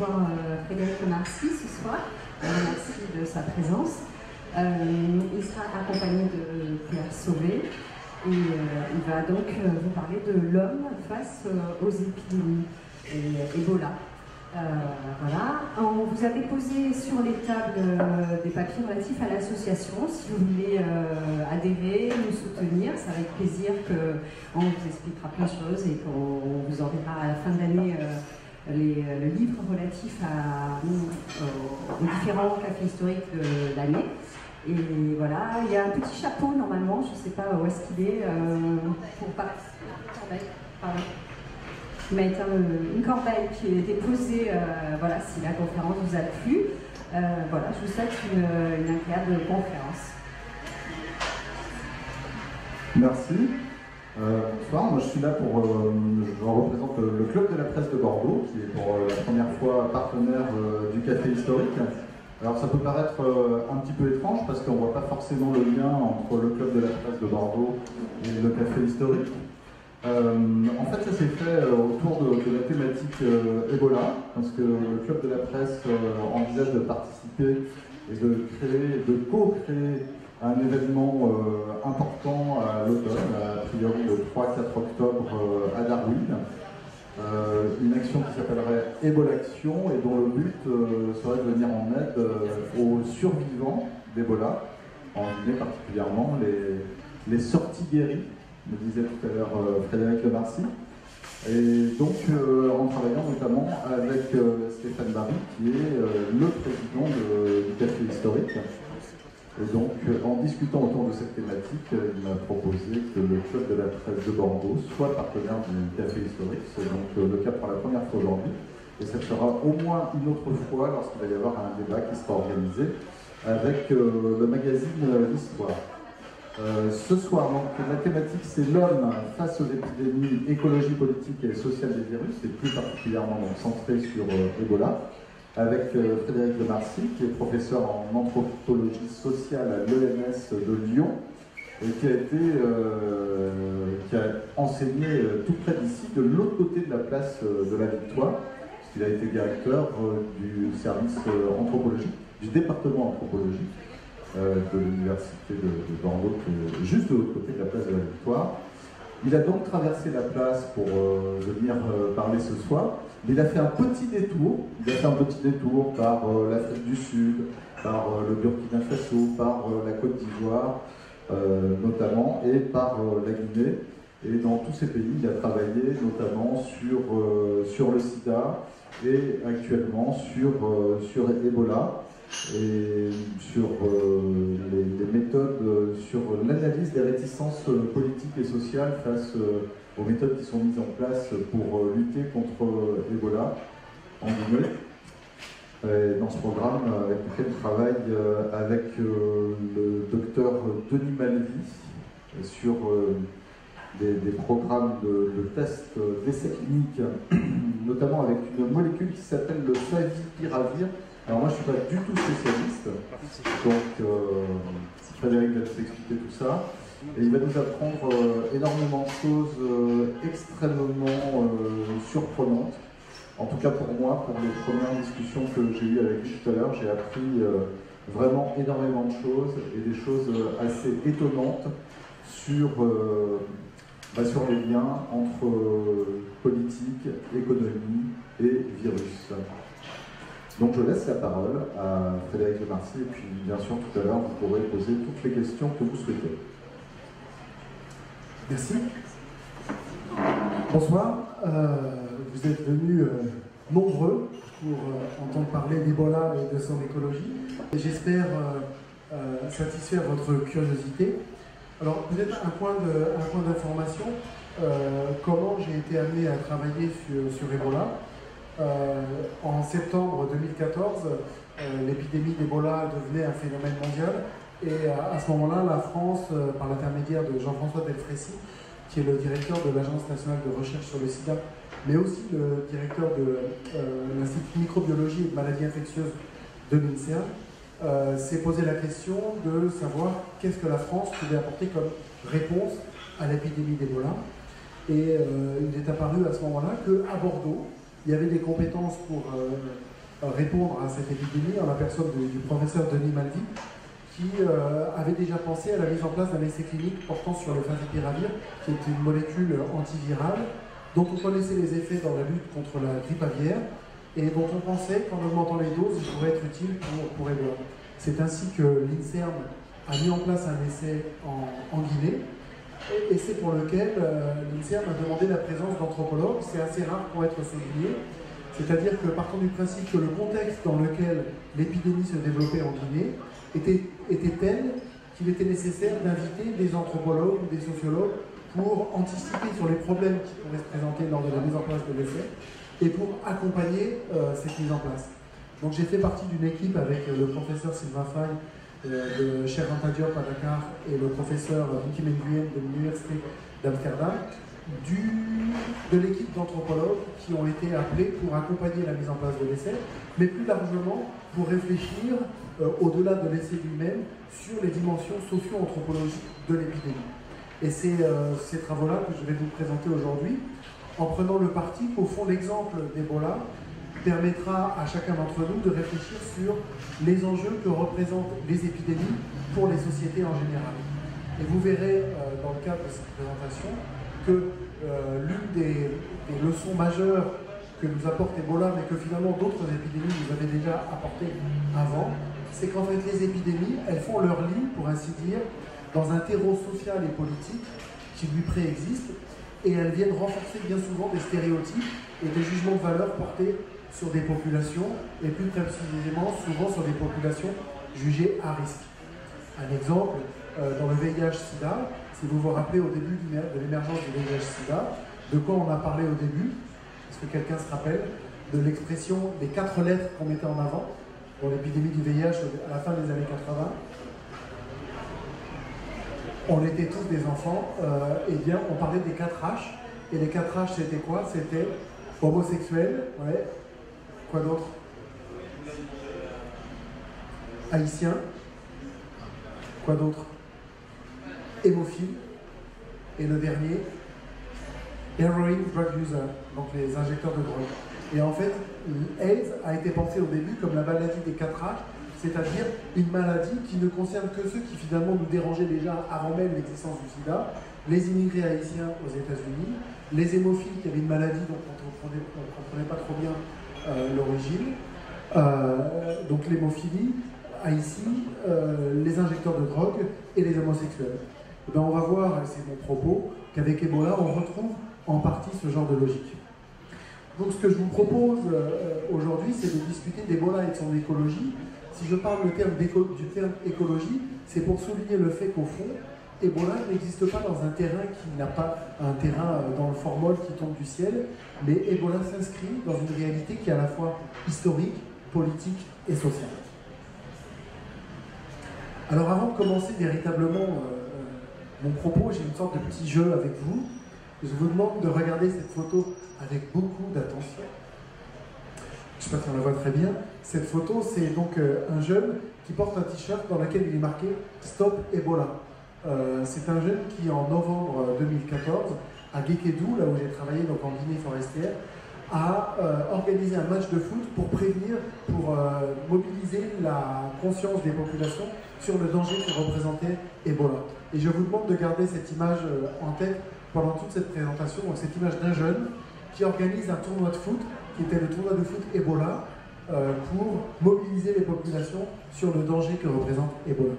recevoir Frédéric Lemarcy ce soir. Merci de sa présence. Il sera accompagné de Claire Sauvé et il va donc vous parler de l'homme face aux épidémies et Ebola. Voilà. On vous a déposé sur les tables des papiers relatifs à l'association. Si vous voulez adhérer, nous soutenir, c'est avec plaisir qu'on vous expliquera plein de choses et qu'on vous enverra à la fin de l'année le livre relatif aux différents cafés historiques de l'année. Et voilà, il y a un petit chapeau normalement, je ne sais pas où est-ce qu'il est, pour participer. Pardon. Mettre une corbeille qui est déposée, voilà, si la conférence vous a plu. Voilà, je vous souhaite une agréable conférence. Merci. Bonsoir, moi je suis là je représente le Club de la Presse de Bordeaux, qui est pour la première fois partenaire du Café Historique. Alors ça peut paraître un petit peu étrange parce qu'on ne voit pas forcément le lien entre le Club de la Presse de Bordeaux et le Café Historique. En fait, ça s'est fait autour de la thématique Ebola, parce que le Club de la Presse envisage de participer et de co-créer un événement important à l'automne, a priori le 3-4 octobre à Darwin. Une action qui s'appellerait Ebola-Action et dont le but serait de venir en aide aux survivants d'Ebola, en Guinée particulièrement les sorties guéries, me disait tout à l'heure Frédéric Lemarcy. Et donc en travaillant notamment avec Stéphane Barry, qui est le président du Café Historique. Et donc, en discutant autour de cette thématique, il m'a proposé que le Club de la Presse de Bordeaux soit partenaire du Café Historique. C'est donc le cas pour la première fois aujourd'hui. Et ça sera au moins une autre fois lorsqu'il va y avoir un débat qui sera organisé avec le magazine L'Histoire. Ce soir, donc, la thématique, c'est l'homme face aux épidémies, écologie politique et sociale des virus, et plus particulièrement donc, centré sur Ebola, avec Frédéric Lemarcy, qui est professeur en anthropologie sociale à l'ENS de Lyon, et qui a enseigné tout près d'ici, de l'autre côté de la place de la Victoire, puisqu'il a été directeur du service anthropologique, du département anthropologie de l'université de Bordeaux, qui est juste de l'autre côté de la place de la Victoire. Il a donc traversé la place pour venir parler ce soir, mais il a fait un petit détour. Il a fait un petit détour par l'Afrique du Sud, par le Burkina Faso, par la Côte d'Ivoire notamment, et par la Guinée. Et dans tous ces pays, il a travaillé notamment sur le sida et actuellement sur Ebola et sur les méthodes, sur l'analyse des réticences politiques et sociales face aux méthodes qui sont mises en place pour lutter contre Ebola en Guinée. Dans ce programme avec lequel je travaille avec le docteur Denis Malvy sur des programmes de tests d'essais cliniques, notamment avec une molécule qui s'appelle le favipiravir. Alors moi je ne suis pas du tout spécialiste, donc Frédéric va nous expliquer tout ça. Et il va nous apprendre énormément de choses extrêmement surprenantes. En tout cas pour moi, pour les premières discussions que j'ai eues avec lui tout à l'heure, j'ai appris vraiment énormément de choses et des choses assez étonnantes sur les liens entre politique, économie et virus. Donc je laisse la parole à Frédéric Lemarcy et puis bien sûr tout à l'heure vous pourrez poser toutes les questions que vous souhaitez. Merci. Bonsoir. Vous êtes venus nombreux pour entendre parler d'Ebola et de son écologie. Et j'espère satisfaire votre curiosité. Alors peut-être un point d'information. Comment j'ai été amené à travailler sur Ebola. En septembre 2014, l'épidémie d'Ebola devenait un phénomène mondial et à ce moment-là, la France, par l'intermédiaire de Jean-François Delfrécy, qui est le directeur de l'Agence nationale de recherche sur le sida, mais aussi le directeur de l'Institut de microbiologie et de maladies infectieuses de l'INSERM, s'est posé la question de savoir qu'est-ce que la France pouvait apporter comme réponse à l'épidémie d'Ebola. Et il est apparu à ce moment-là qu'à Bordeaux, il y avait des compétences pour répondre à cette épidémie en la personne du professeur Denis Maldy, qui avait déjà pensé à la mise en place d'un essai clinique portant sur le favipiravir, qui est une molécule antivirale dont on connaissait les effets dans la lutte contre la grippe aviaire et dont on pensait qu'en augmentant les doses, il pourrait être utile pour Ebola. C'est ainsi que l'INSERM a mis en place un essai en Guinée, et c'est pour lequel l'INSERM a demandé la présence d'anthropologues. C'est assez rare pour être souligné, c'est-à-dire que partant du principe que le contexte dans lequel l'épidémie se développait en Guinée était tel qu'il était nécessaire d'inviter des anthropologues ou des sociologues pour anticiper sur les problèmes qui pourraient se présenter lors de la mise en place de l'essai et pour accompagner cette mise en place. Donc j'ai fait partie d'une équipe avec le professeur Sylvain Faye de Cheikh Anta Diop à Dakar et le professeur Niki Nguyen de l'Université d'Amsterdam, de l'équipe d'anthropologues qui ont été appelés pour accompagner la mise en place de l'essai, mais plus largement pour réfléchir au-delà de l'essai lui-même sur les dimensions socio-anthropologiques de l'épidémie. Et c'est ces travaux-là que je vais vous présenter aujourd'hui, en prenant le parti qu'au fond l'exemple d'Ebola permettra à chacun d'entre nous de réfléchir sur les enjeux que représentent les épidémies pour les sociétés en général. Et vous verrez dans le cadre de cette présentation que l'une des leçons majeures que nous apporte Ebola, mais que finalement d'autres épidémies nous avaient déjà apporté avant, c'est qu'en fait les épidémies, elles font leur lit, pour ainsi dire, dans un terreau social et politique qui lui préexiste, et elles viennent renforcer bien souvent des stéréotypes et des jugements de valeur portés sur des populations, et plus précisément souvent sur des populations jugées à risque. Un exemple, dans le VIH-Sida, si vous vous rappelez au début de l'émergence du VIH-Sida, de quoi on a parlé au début? Est-ce que quelqu'un se rappelle de l'expression des 4 lettres qu'on mettait en avant pour l'épidémie du VIH à la fin des années 80? On était tous des enfants, et bien on parlait des 4 H, et les 4 H c'était quoi? C'était homosexuel, ouais. Quoi d'autre? Haïtien. Quoi d'autre? Hémophile. Et le dernier, heroin drug user, donc les injecteurs de drogue. Et en fait, l'AIDS a été pensé au début comme la maladie des 4 H, c'est-à-dire une maladie qui ne concerne que ceux qui finalement nous dérangeaient déjà avant même l'existence du sida, les immigrés haïtiens aux États-Unis, les hémophiles qui avaient une maladie dont on ne comprenait pas trop bien l'origine, donc l'hémophilie, Haïti, les injecteurs de drogue et les homosexuels. Et bien on va voir, et c'est mon propos, qu'avec Ebola on retrouve en partie ce genre de logique. Donc ce que je vous propose aujourd'hui, c'est de discuter d'Ebola et de son écologie. Si je parle du terme écologie, c'est pour souligner le fait qu'au fond, Ebola n'existe pas dans un terrain qui n'a pas un terrain dans le formol qui tombe du ciel, mais Ebola s'inscrit dans une réalité qui est à la fois historique, politique et sociale. Alors avant de commencer véritablement mon propos, j'ai une sorte de petit jeu avec vous. Je vous demande de regarder cette photo avec beaucoup d'attention. Je ne sais pas si on la voit très bien. Cette photo, c'est donc un jeune qui porte un t-shirt dans lequel il est marqué « Stop Ebola ». C'est un jeune qui, en novembre 2014, à Guékédou, là où j'ai travaillé donc en Guinée forestière, a organisé un match de foot pour prévenir, pour mobiliser la conscience des populations sur le danger que représentait Ebola. Et je vous demande de garder cette image en tête pendant toute cette présentation, donc cette image d'un jeune qui organise un tournoi de foot, qui était le tournoi de foot Ebola, pour mobiliser les populations sur le danger que représente Ebola.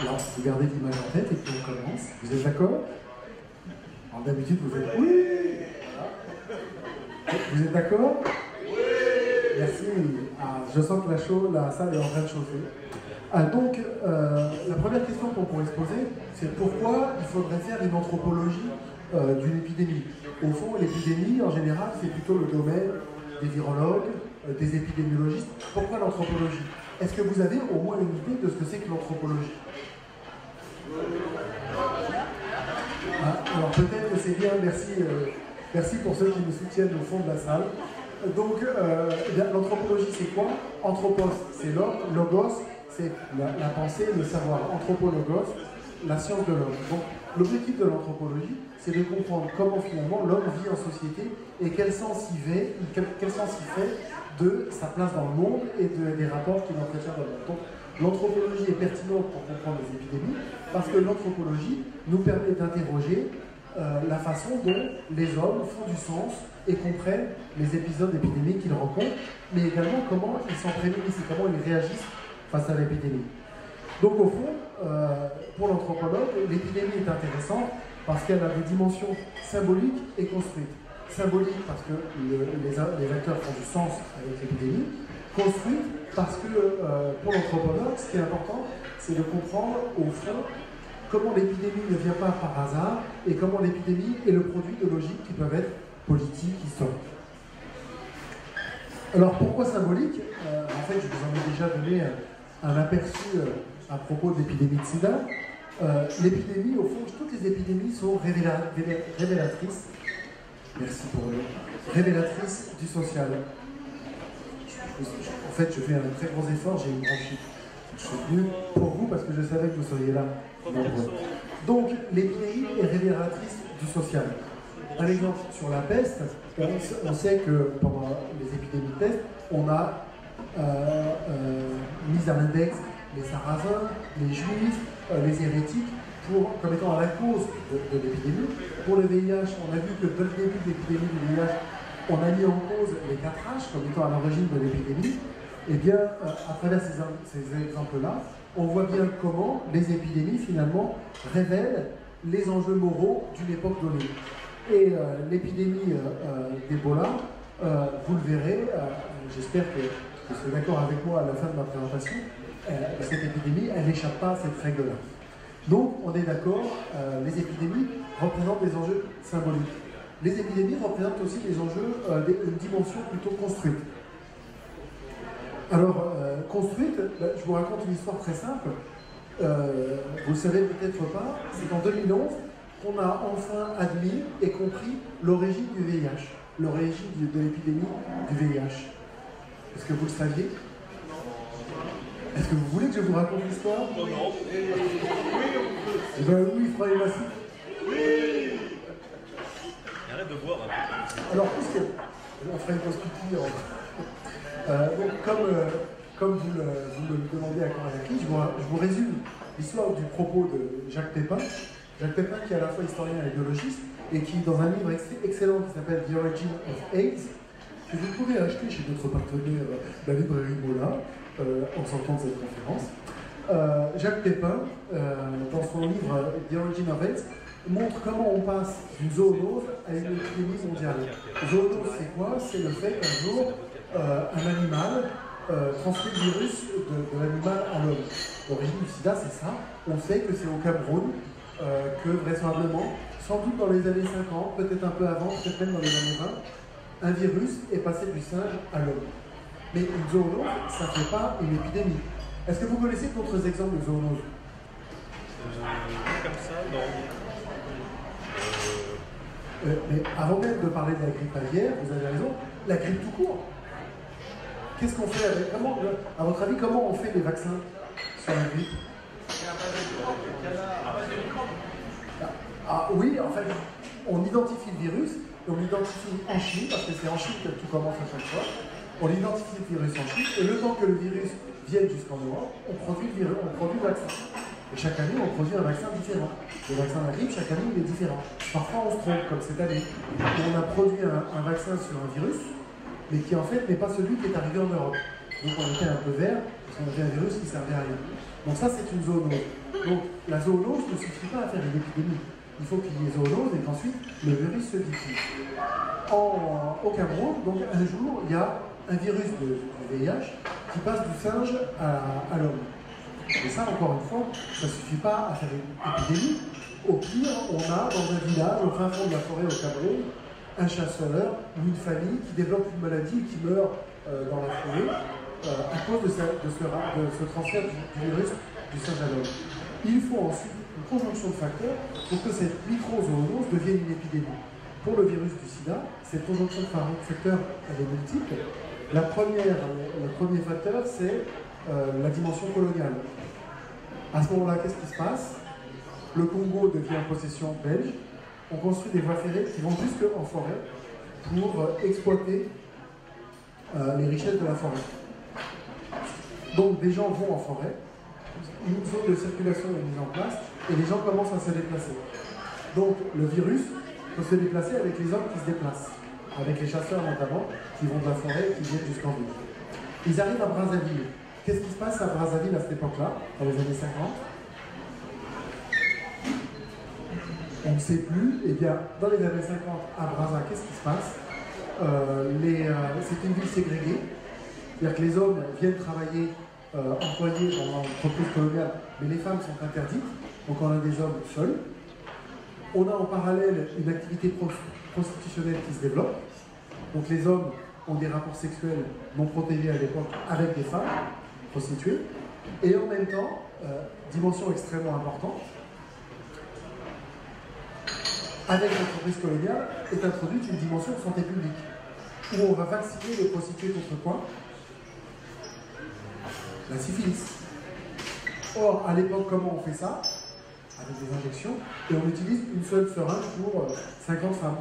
Alors, vous gardez l'image en tête et puis on commence. Vous êtes d'accord? Alors d'habitude, vous faites oui. Vous êtes d'accord? Oui. Merci. Ah, je sens que la salle est en train de chauffer. Donc, la première question qu'on pourrait se poser, c'est pourquoi il faudrait faire une anthropologie d'une épidémie. Au fond, l'épidémie, en général, c'est plutôt le domaine des virologues, des épidémiologistes. Pourquoi l'anthropologie? Est-ce que vous avez au moins une idée de ce que c'est que l'anthropologie? Alors peut-être que c'est bien, merci pour ceux qui nous soutiennent au fond de la salle. Donc, l'anthropologie, c'est quoi? Anthropos, c'est l'homme, logos, c'est la pensée, le savoir. Anthropologos, la science de l'homme. Donc, L'objectif de l'anthropologie, c'est de comprendre comment finalement l'homme vit en société et quel sens il fait de sa place dans le monde et des rapports qu'il entretient dans le monde. Donc, l'anthropologie est pertinente pour comprendre les épidémies parce que l'anthropologie nous permet d'interroger la façon dont les hommes font du sens et comprennent les épisodes épidémiques qu'ils rencontrent, mais également comment ils s'en prémunissent et comment ils réagissent face à l'épidémie. Donc au fond, pour l'anthropologue, l'épidémie est intéressante parce qu'elle a des dimensions symboliques et construites. Symbolique parce que les acteurs font du sens avec l'épidémie. Construite parce que pour l'anthropologue, ce qui est important, c'est de comprendre au fond comment l'épidémie ne vient pas par hasard et comment l'épidémie est le produit de logiques qui peuvent être politiques, historiques. Alors pourquoi symbolique? En fait, je vous en ai déjà donné un aperçu à propos de l'épidémie de sida. L'épidémie, au fond, toutes les épidémies sont révélatrices. Merci pour le. Révélatrices du social. En fait, je fais un très gros effort, j'ai une bronchite. Je suis venu pour vous parce que je savais que vous seriez là. Donc, l'épidémie est révélatrice du social. Un exemple sur la peste, on sait que pendant les épidémies de peste, on a mis à l'index les Sarrasins, les Juifs, les hérétiques, comme étant à la cause de l'épidémie. Pour le VIH, on a vu que dès le début de l'épidémie du VIH, on a mis en cause les 4H comme étant à l'origine de l'épidémie. Eh bien, à travers ces exemples-là, on voit bien comment les épidémies, finalement, révèlent les enjeux moraux d'une époque donnée. Et l'épidémie d'Ebola, vous le verrez, j'espère que vous serez d'accord avec moi à la fin de ma présentation, cette épidémie, elle n'échappe pas à cette règle-là. Donc, on est d'accord, les épidémies représentent des enjeux symboliques. Les épidémies représentent aussi des enjeux, une dimension plutôt construite. Alors, construite, je vous raconte une histoire très simple. Vous ne le savez peut-être pas, c'est en 2011 qu'on a enfin admis et compris l'origine du VIH, l'origine de l'épidémie du VIH. Est-ce que vous le saviez? Est-ce que vous voulez que je vous raconte l'histoire? Non, non. Eh bien oui, Frère Massif. Oui. Arrête de boire. Alors, puisque on ferait une pause pipi. Donc, comme vous me le demandez à Corayaki, je vous résume l'histoire du propos de Jacques Pépin. Jacques Pépin, qui est à la fois historien et biologiste, et qui, dans un livre excellent qui s'appelle The Origin of AIDS, que vous pouvez acheter chez notre partenaire, la librairie Mola, en sortant de cette conférence. Jacques Pépin, dans son livre The Origin of AIDS, montre comment on passe d'une zoonose à une épidémie mondiale. Zoonose, c'est quoi? C'est le fait qu'un jour, un animal transmet le virus de l'animal à l'homme. L'origine du sida, c'est ça. On sait que c'est au Cameroun que vraisemblablement, sans doute dans les années 50, peut-être un peu avant, peut-être même dans les années 20, un virus est passé du singe à l'homme. Mais une zoonose, ça ne fait pas une épidémie. Est-ce que vous connaissez d'autres exemples de zoonose? Comme ça, non. Mais avant même de parler de la grippe aviaire, vous avez raison, la grippe tout court. Qu'est-ce qu'on fait avec... à votre avis, comment on fait les vaccins sur la grippe? Ah oui, en fait, on identifie le virus, et on l'identifie en Chine, parce que c'est en Chine que tout commence à chaque fois. On identifie le virus en Chine, et le temps que le virus vienne jusqu'en Europe, on produit le vaccin. Et chaque année, on produit un vaccin différent. Le vaccin de la grippe, chaque année, il est différent. Parfois, on se trompe, comme cette année. On a produit un vaccin sur un virus, mais qui en fait n'est pas celui qui est arrivé en Europe. Donc on était un peu vert, parce qu'on avait un virus qui ne servait à rien. Donc ça, c'est une zoonose. Donc la zoonose ne suffit pas à faire une épidémie. Il faut qu'il y ait zoonose et qu'ensuite le virus se diffuse. Au Cameroun, donc un jour, il y a un virus du VIH qui passe du singe à l'homme. Et ça, encore une fois, ça ne suffit pas à faire une épidémie. Au pire, on a dans un village, au fin fond de la forêt au Cameroun, un chasseur ou une famille qui développe une maladie et qui meurt dans la forêt à cause de ce transfert du virus du singe à l'homme. Il faut ensuite une conjonction de facteurs pour que cette microzoonose devienne une épidémie. Pour le virus du sida, cette conjonction de facteurs, elle est multiple. Le premier facteur, c'est la dimension coloniale. À ce moment-là, qu'est-ce qui se passe? le Congo devient possession belge, on construit des voies ferrées qui vont jusqu'en forêt pour exploiter les richesses de la forêt. Donc des gens vont en forêt, une zone de circulation est mise en place et les gens commencent à se déplacer. Donc le virus peut se déplacer avec les hommes qui se déplacent, avec les chasseurs notamment, qui vont de la forêt et qui viennent jusqu'en ville. Ils arrivent à Brazzaville. Qu'est-ce qui se passe à Brazzaville à cette époque-là, dans les années 50? On ne sait plus. Eh bien, dans les années 50, à Brazza, qu'est-ce qui se passe? C'est une ville ségrégée. C'est-à-dire que les hommes viennent travailler employés dans l'entreprise coloniale, mais les femmes sont interdites. Donc on a des hommes seuls. On a en parallèle une activité prostitutionnelle qui se développe. Donc les hommes ont des rapports sexuels non protégés à l'époque avec des femmes prostituées. Et en même temps, dimension extrêmement importante, avec l'entreprise coloniale est introduite une dimension de santé publique, où on va vacciner les prostituées contre quoi? La syphilis. Or, à l'époque, comment on fait ça? Avec des injections, et on utilise une seule seringue pour 50 femmes.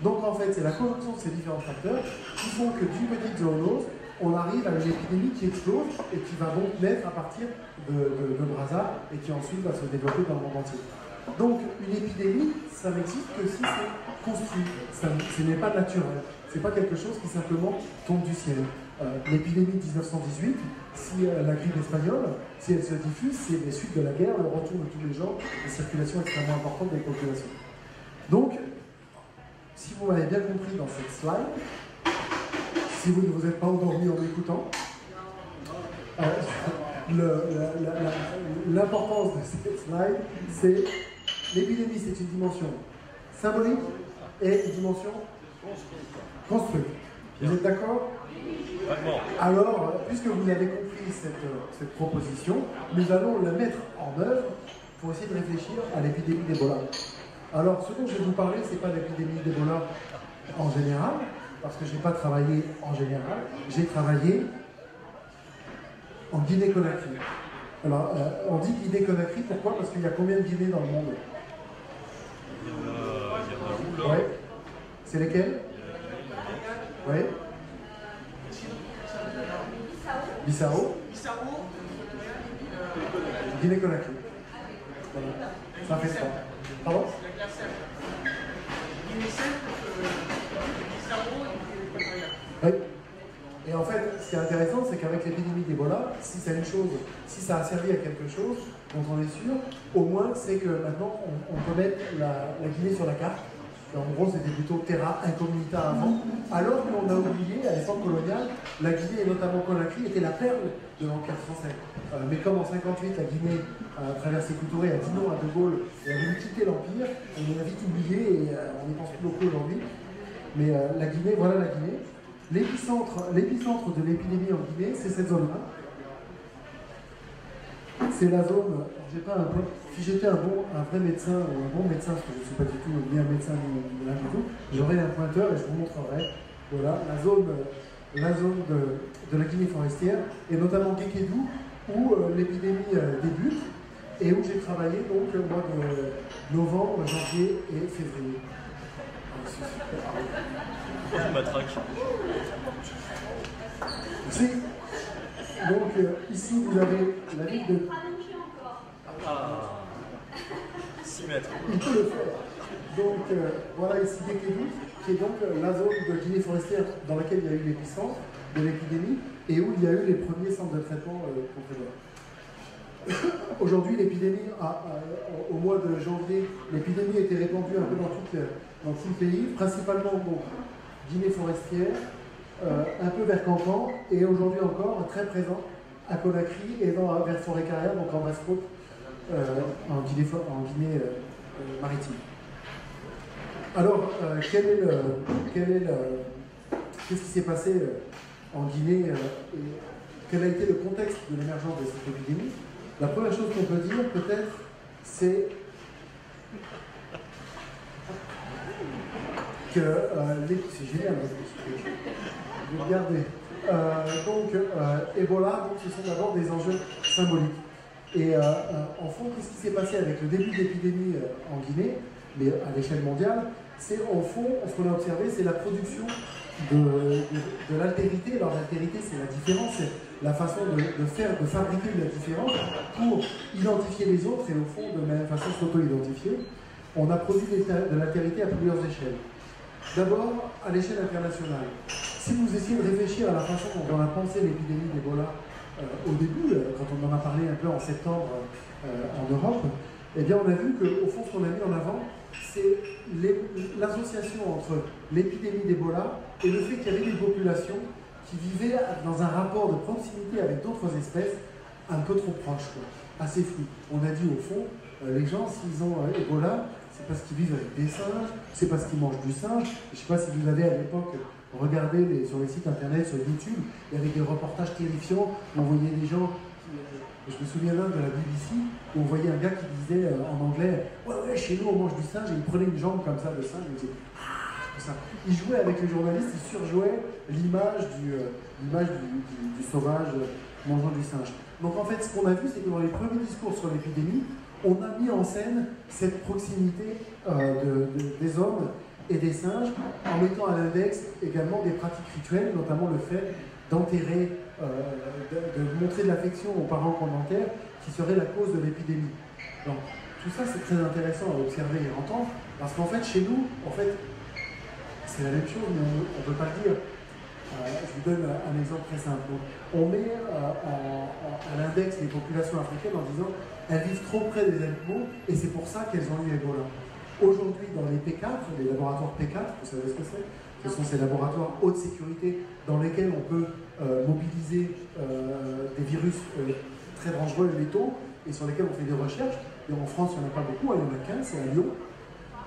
Donc en fait, c'est la conjonction de ces différents facteurs qui font que d'une petite zoonose, on arrive à une épidémie qui explose et qui va donc naître à partir de Brazza et qui ensuite va se développer dans le monde entier. Donc une épidémie, ça n'existe que si c'est construit, ce n'est pas naturel, c'est pas quelque chose qui simplement tombe du ciel. L'épidémie de 1918, si la grippe espagnole, si elle se diffuse, c'est les suites de la guerre, le retour de tous les gens, une circulation extrêmement importante des populations. Donc, si vous m'avez bien compris dans cette slide, si vous ne vous êtes pas endormi en m'écoutant, l'importance de cette slide, c'est l'épidémie, c'est une dimension symbolique et une dimension construite. Vous êtes d'accord? Alors, puisque vous avez compris cette proposition, nous allons la mettre en œuvre pour essayer de réfléchir à l'épidémie d'Ebola. Alors, ce dont je vais vous parler, ce n'est pas l'épidémie d'Ebola en général, parce que je n'ai pas travaillé en général, j'ai travaillé en Guinée-Conakry. Alors, on dit Guinée-Conakry, pourquoi? Parce qu'il y a combien de Guinées dans le monde? Oui. C'est lesquelles? Oui. Bissau. Guinée-Conakry. Voilà. Ça fait ça. Pardon? Oui. Et en fait, ce qui est intéressant, c'est qu'avec l'épidémie d'Ebola, si c'est une chose, si ça a servi à quelque chose, dont on est sûr, au moins c'est que maintenant on peut mettre la Guinée sur la carte. En gros, c'était plutôt terra incognita avant, alors qu'on a oublié, à l'époque coloniale, la Guinée, et notamment Conakry, était la perle de l'Empire français. Mais comme en 1958, la Guinée a traversé Coutouré, a dit non à De Gaulle, et a voulu quitter l'Empire, on l'a vite oublié, et on n'y pense plus beaucoup aujourd'hui. Mais la Guinée, voilà la Guinée. L'épicentre de l'épidémie en Guinée, c'est cette zone-là. C'est la zone, si j'étais un vrai médecin ou un bon médecin, parce que je ne suis pas du tout ni un médecin ni rien du tout, j'aurais un pointeur et je vous montrerai. Voilà, la zone de la Guinée forestière, et notamment Guékédou, où l'épidémie débute, et où j'ai travaillé donc au mois de novembre, janvier et février. Si. Donc ici vous avez la ville de... 6 mètres. Il peut le faire. Donc voilà ici Guékédou, qui est donc la zone de Guinée forestière dans laquelle il y a eu l'épicentre de l'épidémie et où il y a eu les premiers centres de traitement contre Ebola. Aujourd'hui, l'épidémie, au mois de janvier, l'épidémie a été répandue un peu dans tout le pays, principalement donc Guinée forestière, un peu vers Cancan, et aujourd'hui encore très présent à Conakry et vers Forêt-Carrière, donc en Basse-Côte, en Guinée maritime. Alors, qu'est-ce qui s'est passé en Guinée et quel a été le contexte de l'émergence de cette épidémie? La première chose qu'on peut dire, peut-être, c'est que c'est génial, vous regardez. Donc, Ebola, donc, ce sont d'abord des enjeux symboliques. Et en fond, qu'est-ce qui s'est passé avec le début de l'épidémie en Guinée, mais à l'échelle mondiale, c'est en fond, ce qu'on a observé, c'est la production de l'altérité. Alors l'altérité, c'est la différence, c'est la façon de fabriquer de la différence pour identifier les autres et au fond, de la même façon, s'auto-identifier. On a produit de l'altérité à plusieurs échelles. D'abord, à l'échelle internationale. Si vous essayez de réfléchir à la façon dont on a pensé l'épidémie d'Ebola au début, quand on en a parlé un peu en septembre en Europe, eh bien on a vu qu'au fond, ce qu'on a mis en avant, c'est l'association entre l'épidémie d'Ebola et le fait qu'il y avait des populations qui vivaient dans un rapport de proximité avec d'autres espèces un peu trop proche, assez flou. On a dit au fond, les gens, s'ils ont Ebola, c'est parce qu'ils vivent avec des singes, c'est parce qu'ils mangent du singe. Je ne sais pas si vous avez à l'époque regardé sur les sites internet, sur YouTube, il y avait des reportages terrifiants où on voyait des gens, je me souviens d'un de la BBC, où on voyait un gars qui disait en anglais « Ouais, chez nous on mange du singe » et il prenait une jambe comme ça de singe et il disait « Ah !» comme ça. Il jouait avec les journalistes, il surjouait l'image du sauvage mangeant du singe. Donc en fait, ce qu'on a vu, c'est que dans les premiers discours sur l'épidémie, on a mis en scène cette proximité des hommes et des singes, en mettant à l'index également des pratiques rituelles, notamment le fait d'enterrer, de montrer de l'affection aux parents qu'on enterre, qui serait la cause de l'épidémie. Donc, tout ça, c'est très intéressant à observer et à entendre, parce qu'en fait, chez nous, c'est la même chose, mais on ne peut pas le dire. Je vous donne un exemple très simple. On met à l'index les populations africaines en disant elles vivent trop près des animaux et c'est pour ça qu'elles ont eu Ebola. Aujourd'hui, dans les P4, les laboratoires P4, vous savez ce que c'est? Ce sont ces laboratoires haute sécurité dans lesquels on peut mobiliser des virus très dangereux et létaux et sur lesquels on fait des recherches. Et en France, il n'y en a pas beaucoup, il y en a 15, c'est à Lyon.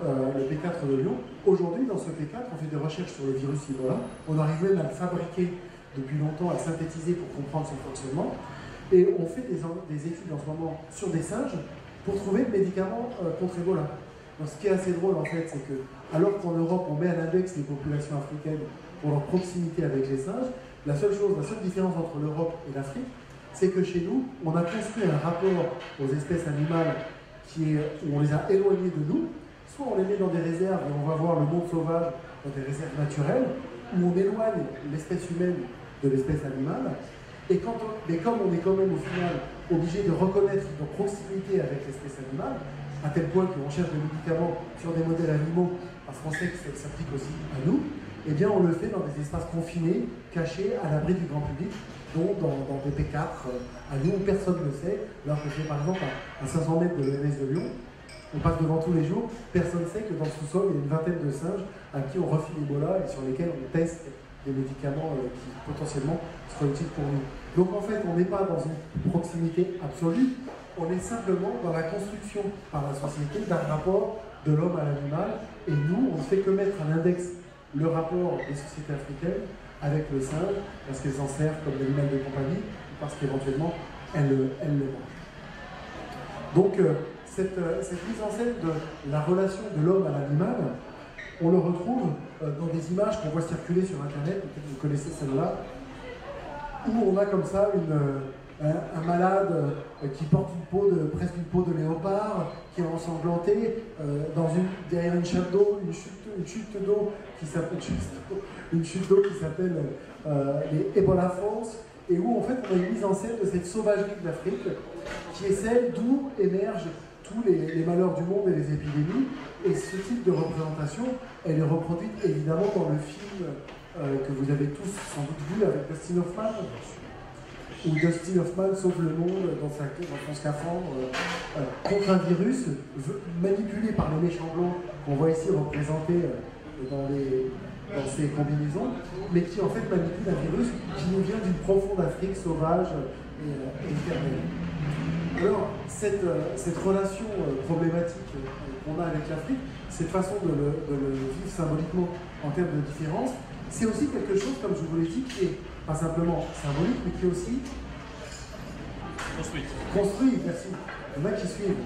Le P4 de Lyon. Aujourd'hui, dans ce P4, on fait des recherches sur le virus Ebola. On arrive même à le fabriquer depuis longtemps, à le synthétiser pour comprendre son fonctionnement. Et on fait des études en ce moment sur des singes pour trouver le médicament contre Ebola. Donc, ce qui est assez drôle, en fait, c'est que, alors qu'en Europe, on met à l'index les populations africaines pour leur proximité avec les singes, la seule différence entre l'Europe et l'Afrique, c'est que chez nous, on a construit un rapport aux espèces animales où on les a éloignées de nous. Soit on les met dans des réserves et on va voir le monde sauvage dans des réserves naturelles, où on éloigne l'espèce humaine de l'espèce animale, mais comme on est quand même au final obligé de reconnaître notre proximité avec l'espèce animale, à tel point qu'on cherche des médicaments sur des modèles animaux, parce qu'on sait que ça s'applique aussi à nous, eh bien on le fait dans des espaces confinés, cachés, à l'abri du grand public, donc dans des P4, à Lyon, où personne ne le sait, alors que j'ai par exemple à 500 mètres de l'ENS de Lyon, on passe devant tous les jours, personne ne sait que dans le sous-sol, il y a une vingtaine de singes à qui on refile Ebola et sur lesquels on teste des médicaments qui potentiellement seraient utiles pour nous. Donc en fait, on n'est pas dans une proximité absolue, on est simplement dans la construction par la société d'un rapport de l'homme à l'animal, et nous, on ne fait que mettre à l'index le rapport des sociétés africaines avec le singe, parce qu'elles s'en servent comme l'animal de compagnie, ou parce qu'éventuellement, elles le mangent. Donc, cette mise en scène de la relation de l'homme à l'animal, on le retrouve dans des images qu'on voit circuler sur Internet, peut-être que vous connaissez celle-là, où on a comme ça un malade qui porte presque une peau de léopard, qui est ensanglanté, derrière une chute d'eau, une chute d'eau qui s'appelle les Ebola Falls, et où en fait on a une mise en scène de cette sauvagerie de l'Afrique, qui est celle d'où émergent tous les malheurs du monde et les épidémies. Et ce type de représentation, elle est reproduite évidemment dans le film que vous avez tous sans doute vu avec Dustin Hoffman, où Dustin Hoffman sauve le monde dans son scaphandre contre un virus manipulé par les méchants blancs qu'on voit ici représentés dans ces combinaisons, mais qui en fait manipule un virus qui nous vient d'une profonde Afrique sauvage et éternelle. Alors, cette relation problématique qu'on a avec l'Afrique, cette façon de le vivre symboliquement en termes de différence, c'est aussi quelque chose, comme je vous l'ai dit, qui est pas simplement symbolique, mais qui est aussi construit, merci. Il y en a qui suivent.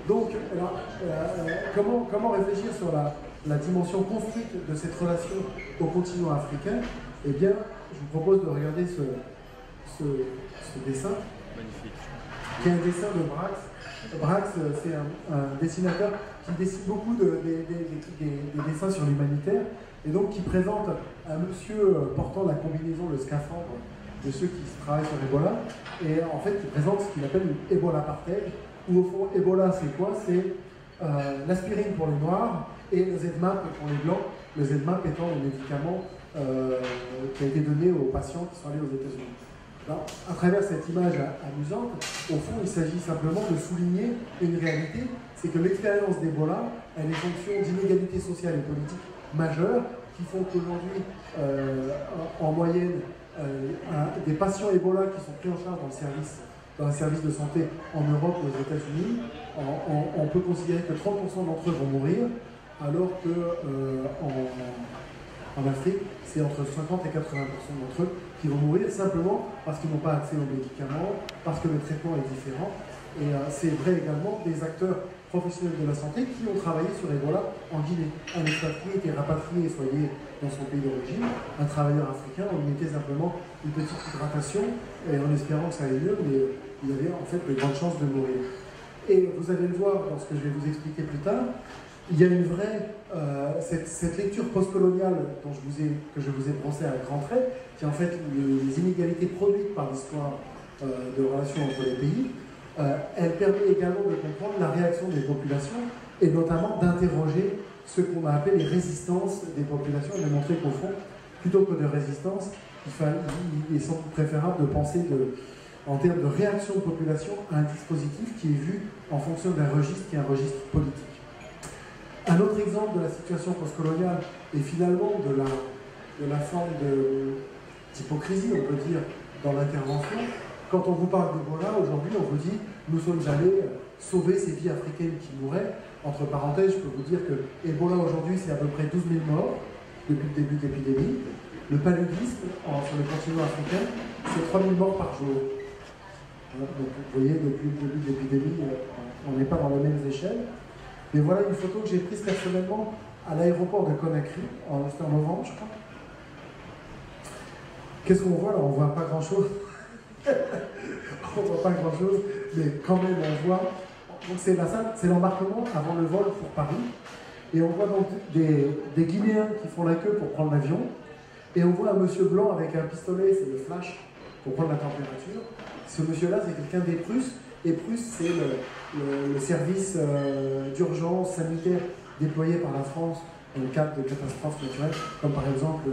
Donc, alors, comment réfléchir sur la dimension construite de cette relation au continent africain? Eh bien, je vous propose de regarder ce dessin. Magnifique. Qui est un dessin de Brax. Brax, c'est un dessinateur qui dessine beaucoup des dessins sur l'humanitaire et donc qui présente un monsieur portant la combinaison, le scaphandre de ceux qui travaillent sur Ebola et en fait qui présente ce qu'il appelle une Ebola apartheid où au fond Ebola c'est quoi? C'est l'aspirine pour les noirs et le ZMapp pour les blancs, le ZMapp étant le médicament qui a été donné aux patients qui sont allés aux États-Unis. Alors, à travers cette image amusante, au fond, il s'agit simplement de souligner une réalité, c'est que l'expérience d'Ebola, elle est fonction d'inégalités sociales et politiques majeures qui font qu'aujourd'hui, en moyenne, des patients Ebola qui sont pris en charge dans un service de santé en Europe ou aux États-Unis, on peut considérer que 30% d'entre eux vont mourir, alors que en Afrique, c'est entre 50 et 80% d'entre eux qui vont mourir simplement parce qu'ils n'ont pas accès aux médicaments, parce que le traitement est différent. Et c'est vrai également des acteurs professionnels de la santé qui ont travaillé sur Ebola en Guinée. Un expatrié était rapatrié et soigné dans son pays d'origine. Un travailleur africain, on lui mettait simplement une petite hydratation et en espérant que ça aille mieux, mais il avait en fait de grandes chances de mourir. Et vous allez le voir dans ce que je vais vous expliquer plus tard, il y a une vraie, cette lecture postcoloniale que je vous ai brossée à grands traits, qui est en fait les inégalités produites par l'histoire de relations entre les pays, elle permet également de comprendre la réaction des populations et notamment d'interroger ce qu'on a appelé les résistances des populations et de montrer qu'au fond, plutôt que de résistance, il est sans doute préférable de penser en termes de réaction de population à un dispositif qui est vu en fonction d'un registre qui est un registre politique. Un autre exemple de la situation postcoloniale et finalement de la forme d'hypocrisie, on peut dire, dans l'intervention. Quand on vous parle d'Ebola, aujourd'hui, on vous dit « nous sommes allés sauver ces vies africaines qui mouraient ». Entre parenthèses, je peux vous dire que Ebola aujourd'hui, c'est à peu près 12 000 morts depuis le début de l'épidémie. Le paludisme sur le continent africain, c'est 3 000 morts par jour. Donc vous voyez, depuis le début de l'épidémie, on n'est pas dans les mêmes échelles. Mais voilà une photo que j'ai prise personnellement à l'aéroport de Conakry, c'était en novembre, je crois. Qu'est-ce qu'on voit là? On voit pas grand-chose. On voit pas grand-chose, mais quand même on voit. Donc c'est l'embarquement avant le vol pour Paris. Et on voit donc des Guinéens qui font la queue pour prendre l'avion. Et on voit un monsieur blanc avec un pistolet, c'est le flash, pour prendre la température. Ce monsieur-là, c'est quelqu'un des Prusses. Et Prusse, c'est le service d'urgence sanitaire déployé par la France dans le cadre de catastrophes naturelles, comme par exemple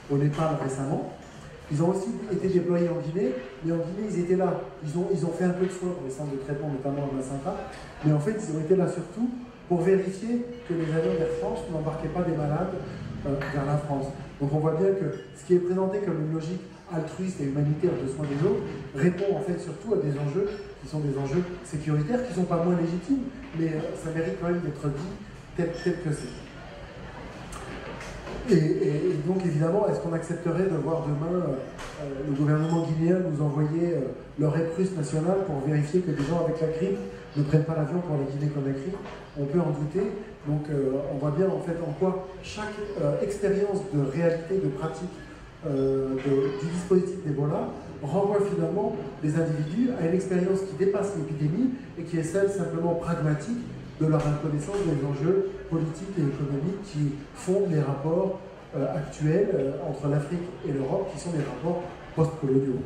au Népal récemment. Ils ont aussi été déployés en Guinée, mais en Guinée, ils étaient là. Ils ont fait un peu de soins pour les centres de traitement, notamment à Massinta, mais en fait, ils ont été là surtout pour vérifier que les avions d'Air France n'embarquaient pas des malades vers la France. Donc on voit bien que ce qui est présenté comme une logique altruiste et humanitaire de soins des autres répond en fait surtout à des enjeux qui sont des enjeux sécuritaires, qui ne sont pas moins légitimes, mais ça mérite quand même d'être dit tel que c'est. Et donc évidemment, est-ce qu'on accepterait de voir demain le gouvernement guinéen nous envoyer leur Eprusse nationale pour vérifier que des gens avec la grippe ne prennent pas l'avion pour la Guinée-Conakry? On peut en douter. Donc on voit bien en fait en quoi chaque expérience de réalité, de pratique du dispositif d'Ebola renvoie finalement les individus à une expérience qui dépasse l'épidémie et qui est celle simplement pragmatique de leur reconnaissance des enjeux politiques et économiques qui fondent les rapports actuels entre l'Afrique et l'Europe, qui sont des rapports post-coloniaux.